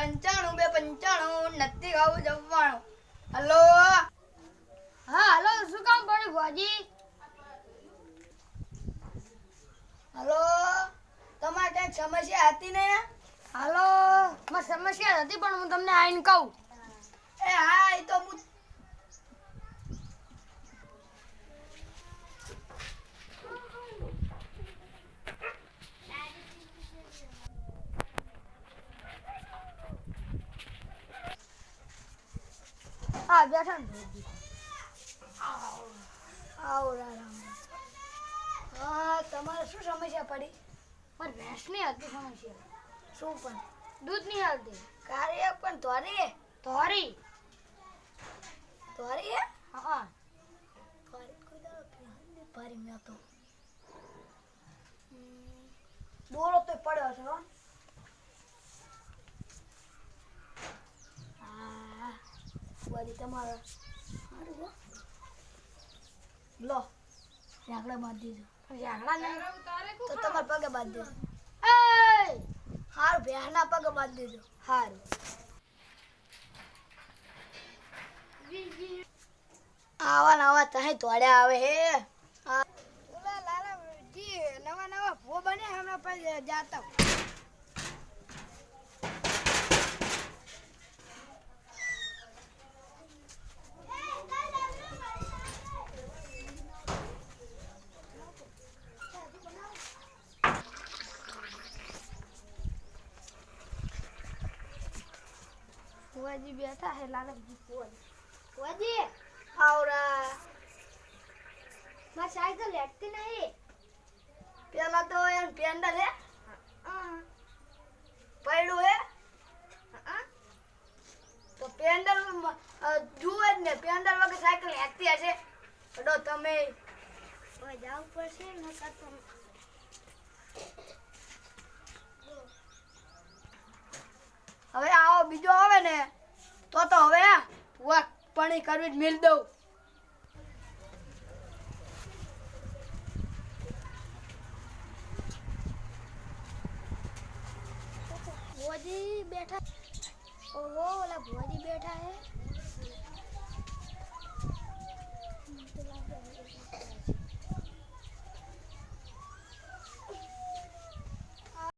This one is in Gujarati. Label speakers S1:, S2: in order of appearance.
S1: 95 બે 95 નથી ખાવું જમવાનું. હલો
S2: હા હલો, શું કામ પડ્યું ભુવાજી?
S1: હલો તમારે કઈ સમસ્યા હતી ને?
S2: હાલો, મારી સમસ્યા હતી પણ હું તમને આઈને કહું.
S1: એ હા, એ તો હું
S2: હા બેઠા ને ભુવાજી.
S1: આવો રામ. હા, તમારે શું સમસ્યા પડી?
S2: મારી ભેંસની હતી સમસ્યા.
S1: શું પણ?
S2: દૂધ નહીં હાલતી.
S1: કાર્ય પણ ધોરી
S2: ધોરી.
S1: ધોરી હે?
S2: હા.
S1: કોઈ દાડો પ્યાન ભરી મેં તો દોરો તો પડ્યો છે હો. હા વળી તમારે સારું હો. લો ઝાકડા બાંધી દીધો.
S2: ઝાકડા નહીં
S1: તો તમારે પગે બાંધી દીધો.
S2: એ
S1: હારું ભેહના પગે બાંધી દીધો.
S2: હારું.
S1: આવા નવા તહે તોડ્યા આવે હે.
S2: ઓલા લાલાજી નવા નવા ભૂ બન્યા હમણાં પછી જાતા. ભુવાજી બેઠા હે લાલાજી ભુવાજી.
S1: આવરા
S2: મારી સાયકલ લેટતી નહીં.
S1: પેલા તો એમ પેન્ડલ હે પડ્યું હે. તો પેન્ડલ જુએ જ ને, પેન્ડલ વગર સાયકલ હેકતી હશે. અડો તમે
S2: હવે જાવ પડશે ને કાતો.
S1: હવે આવો બીજો આવે ને તો હવે વાહ પાણી કરવી જ મિલ દઉં.
S2: ભુવાજી બેઠા. ઓહો ઓલા ભુવાજી બેઠા હે.